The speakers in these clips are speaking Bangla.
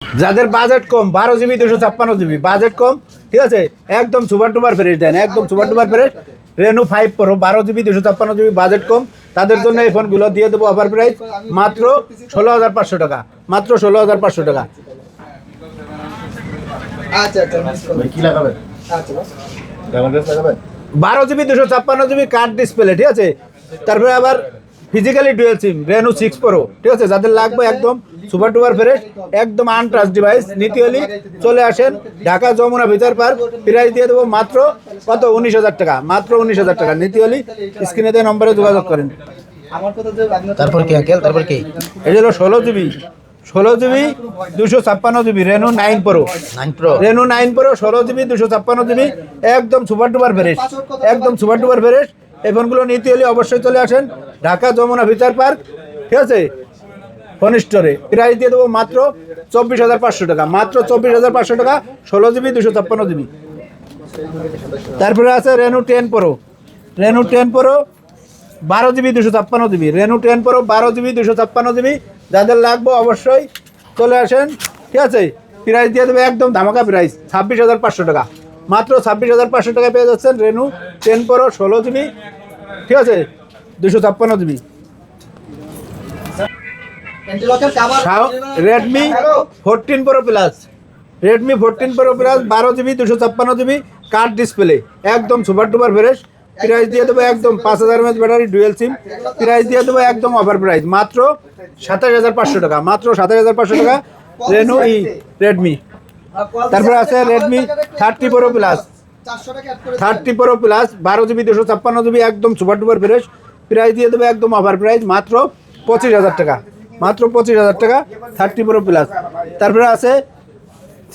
যাদের বাজেট কম 12 জিবি 256 জিবি বাজেট কম, ঠিক আছে, একদম সুপার টুপার ফ্রেশ দেন, একদম সুপার টুপার ফ্রেশ। রেনু 5 প্রো 12 জিবি 256 জিবি বাজেট কম, তাদের জন্য এই ফোনগুলো দিয়ে দেবো অফার প্রাইস মাত্র 16,500 টাকা, মাত্র 16,500 টাকা। আচ্ছা আচ্ছা কি লাগাবেন? আচ্ছা 12 জিবি 256 জিবি কার্ড ডিসপ্লে, ঠিক আছে। তারপরে আবার physically dual SIM Reno 6 pro, ঠিক আছে, যাদের লাগবে একদম সুপার টুপার ফ্রেশ, একদম আনটাচ ডিভাইস, নিতে হলে চলে আসেন Dhaka Jamuna future park. Price দিয়ে দেবো মাত্র কত 19,000 টাকা, মাত্র 19,000 টাকা। নিতে হলে স্ক্রিনে দেওয়া নম্বরে যোগাযোগ করেন। আমার কথা যে তারপর কি আঙ্কেল, তারপর কি? এটা হলো 16 জিবি 256 জিবি রেনু 9 প্রো, 9 প্রো রেনু 9 প্রো 16 জিবি 256 জিবি একদম সুপার টুপার ফ্রেশ, একদম সুপার টুপার ফ্রেশ। এই ফোনগুলো নিতে হলে অবশ্যই চলে আসেন ঢাকা যমুনা ফিচার পার্ক, ঠিক আছে, ফোন স্টোরে। প্রাইস দিয়ে দেবো মাত্র 24,500 টাকা, মাত্র 24,500 টাকা 16 জিবি 256 জিবি। তারপরে আছে রেনু 10 প্রো, রেনু 10 প্রো 12 জিবি 256 জিবি, রেনু 10 প্রো 12 জিবি 256 জিবি। যাদের লাগবে অবশ্যই চলে আসেন, ঠিক আছে। প্রাইস দিয়ে দেবে একদম ধামাকা প্রাইস 26,500 টাকা, মাত্র 26,500 টাকায় পেয়ে যাচ্ছেন রেনু 10 প্রো 16 জিবি, ঠিক আছে, 256 GB. Redmi 14 pro plus, Redmi 14 pro plus 12 GB 256 GB card display, একদম সুপার টুপার ফ্রেশ। প্রাইস দিয়ে দেবো একদম 5,000 mAh ব্যাটারি ডুয়েল সিম। প্রাইস দিয়ে দেবো একদম অফার প্রাইস মাত্র 27,500 টাকা, মাত্র 27,500 টাকা রেনু রেডমি। তারপরে আছে Redmi 30 pro plus, 30 pro plus 12 GB 256 GB একদম সুপার টুপার ফ্রেশ। প্রাইস দিয়ে দেবো একদম অফার প্রাইস মাত্র 25,000 টাকা, মাত্র 25,000 টাকা 30 প্রো প্লাস। তারপরে আছে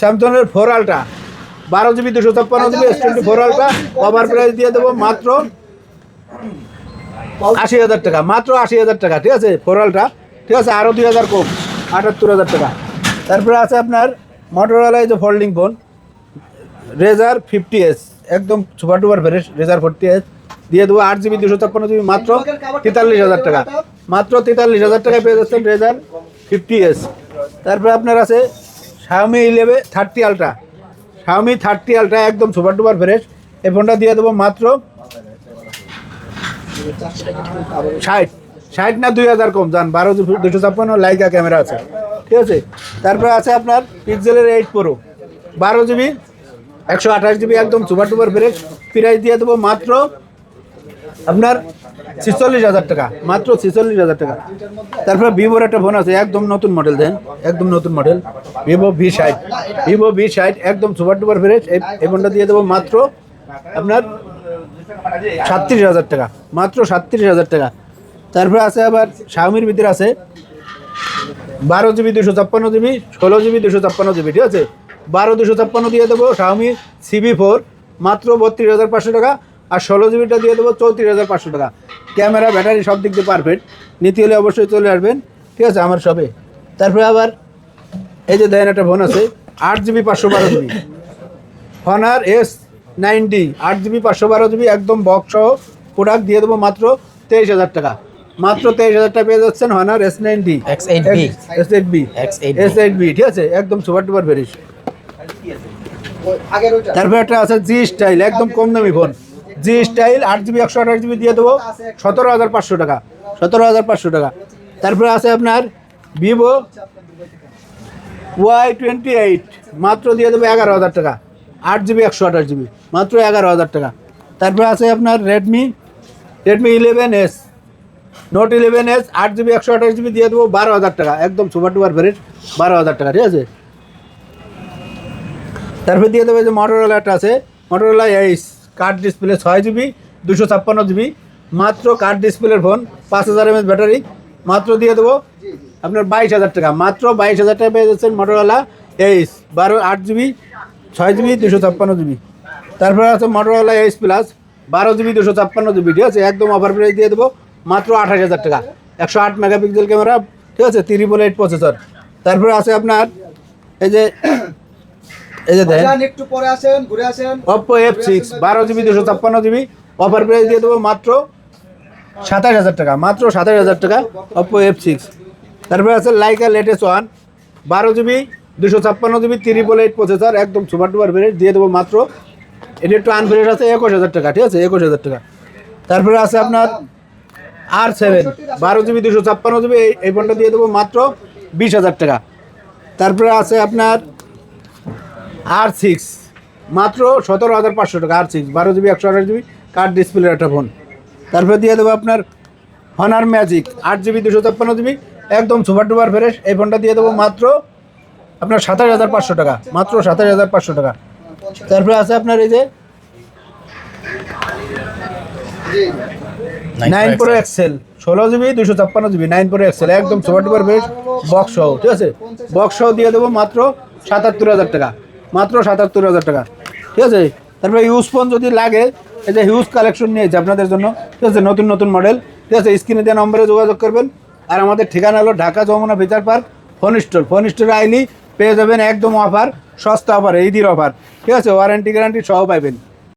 স্যামসংয়ের 4 ultra 12 GB 256 GB S24 ultra, offer price দিয়ে দেবো মাত্র 80,000 টাকা, মাত্র 80,000 টাকা, ঠিক আছে, 4 আলট্রা, ঠিক আছে, আরও 2,000 কম 78,000 টাকা। তারপরে আছে আপনার মোটরোলা এই যে ফোল্ডিং ফোন রেজার 50s একদম সুপার টুপার ফ্রেশ, রেজার 40s দিয়ে দেবো 8 জিবি 256 জিবি মাত্র 43,000 টাকা, মাত্র 43,000 টাকায় পেয়ে যাচ্ছেন রেজার 50s। তারপরে আপনার আছে Xiaomi 30 আলট্রা, Xiaomi 30 আলট্রা একদম সুপার টুপার ফ্রেশ। এই ফোনটা দিয়ে দেবো মাত্র 60 না 2,000 কম যান, 12 256 লাইকা ক্যামেরা আছে, ঠিক আছে। তারপরে আছে আপনার পিক্সেলের 8 প্রো 12 জিবি 128 জিবি একদম সুপার টুপার ফ্রেশ। প্রাইস দিয়ে দেবো মাত্র আপনার 46,000 টাকা, মাত্র 46,000 টাকা। তারপরে ভিভোর একটা ফোন আছে একদম নতুন মডেল, দেন একদম নতুন model Vivo V60, Vivo V60 একদম সুপার টুপার ফ্রেশ। এই ফোনটা দিয়ে দেবো মাত্র আপনার 37,000 টাকা, মাত্র 37,000 টাকা। তারপরে আছে আবার Xiaomiর ভিতরে আছে 12 জিবি 256 জিবি 16 জিবি 256 জিবি, ঠিক আছে, 12 256 দিয়ে দেবো Xiaomi CB4 মাত্র 32,500 টাকা, আর 16 জিবিটা দিয়ে দেবো 34,500 টাকা। ক্যামেরা ব্যাটারি সব দিক দিয়ে পারফেক্ট, নিতে হলে অবশ্যই চলে আসবেন, ঠিক আছে, আমার শপে। তারপরে আবার এই যে দেখেন একটা ফোন আছে 8 GB 512 GB Honor S90 8 GB 512 GB একদম বক্স সহ প্রোডাক্ট দিয়ে দেবো মাত্র 23,000 টাকা, মাত্র 23,000 টাকা পেয়ে যাচ্ছেন Honor S90 S8B, ঠিক আছে, একদম সুপার টুপার ফ্রেশ। তারপরে একটা আছে জি স্টাইল একদম কম দামি ফোন, জি স্টাইল 8 জিবি 128 জিবি দিয়ে দেবো 17,500 টাকা, 17,500 টাকা। তারপরে আছে আপনার ভিভো Y28 মাত্র দিয়ে দেবো 11,000 টাকা, 8 জিবি 128 জিবি মাত্র 11,000 টাকা। তারপরে আছে আপনার Redmi 11s note 11s 8 GB 128 GB দিয়ে দেবো 12,000 টাকা, একদম সুপার টুপার ফ্রেশ 12,000 টাকা, ঠিক আছে। তারপরে দিয়ে দেবে যে মোটরোলাটা আছে Motorola H card display 6 GB 256 GB মাত্র কার্ড ডিসপ্লের ফোন 5,000 mAh ব্যাটারি, মাত্র দিয়ে দেবো আপনার 22,000 টাকা, মাত্র 22,000 টাকা পেয়ে যাচ্ছেন Motorola H 8 GB 6 GB 256 GB. তারপরে আছে Motorola H plus 12 GB 256 GB, ঠিক আছে, একদম অফার প্রাইস দিয়ে দেবো মাত্র 28,000 টাকা, 108 মেগাপিক্সেল ক্যামেরা, ঠিক আছে, 388 প্রসেসর। তারপরে আছে আপনার এই যে দেখেন একটু পরে আসেন ঘুরে আসেন Oppo F6 12 GB 256 GB offer price দিয়ে দেবো মাত্র 27,000 টাকা, মাত্র 27,000 টাকা Oppo F6। তারপরে আছে Laika latest 1 12 GB 256 GB 888 processor, একদম সুপার ডুপার ফ্রেশ, দিয়ে দেবো মাত্র, এটা একটু আনফ্রেশ আছে, 21,000 টাকা, ঠিক আছে, 21,000 টাকা। তারপরে আছে আপনার R7 12 জিবি 256 জিবি, এই ফোনটা দিয়ে দেবো মাত্র 20,000 টাকা। তারপরে আছে আপনার R6 মাত্র 17,500 টাকা, R6 12 জিবি 128 জিবি কার্ড ডিসপ্লের একটা ফোন। তারপরে দিয়ে দেবো আপনার হনার ম্যাজিক 8 জিবি 256 জিবি, একদম সুপার ডুপার ফ্রেশ, এই ফোনটা দিয়ে দেবো মাত্র আপনার 27,500 টাকা, মাত্র 27,500 টাকা। তারপরে আছে আপনার এই যে জি 9 Pro XL 16 GB 256 GB 9 Pro XL, একদম সুপার ডুপার ফ্রেশ, বক্স সহ, ঠিক আছে, বক্স সহ দিয়ে দেবো মাত্র 77,000 টাকা, মাত্র 77,000 টাকা, ঠিক আছে। তারপরে ইউজ ফোন যদি লাগে, এই যে হিউজ কালেকশন নিয়েছে আপনাদের জন্য, ঠিক আছে, নতুন নতুন মডেল, ঠিক আছে, স্ক্রিনে দেওয়া নম্বরে যোগাযোগ করবেন। আর আমাদের ঠিকানা হলো Dhaka Jamuna future park, phone স্টোরে আইলি পেয়ে যাবেন একদম অফার, সস্তা অফার, ঈদের অফার, ঠিক আছে, ওয়ারেন্টি গ্যারান্টি সহ পাইবেন।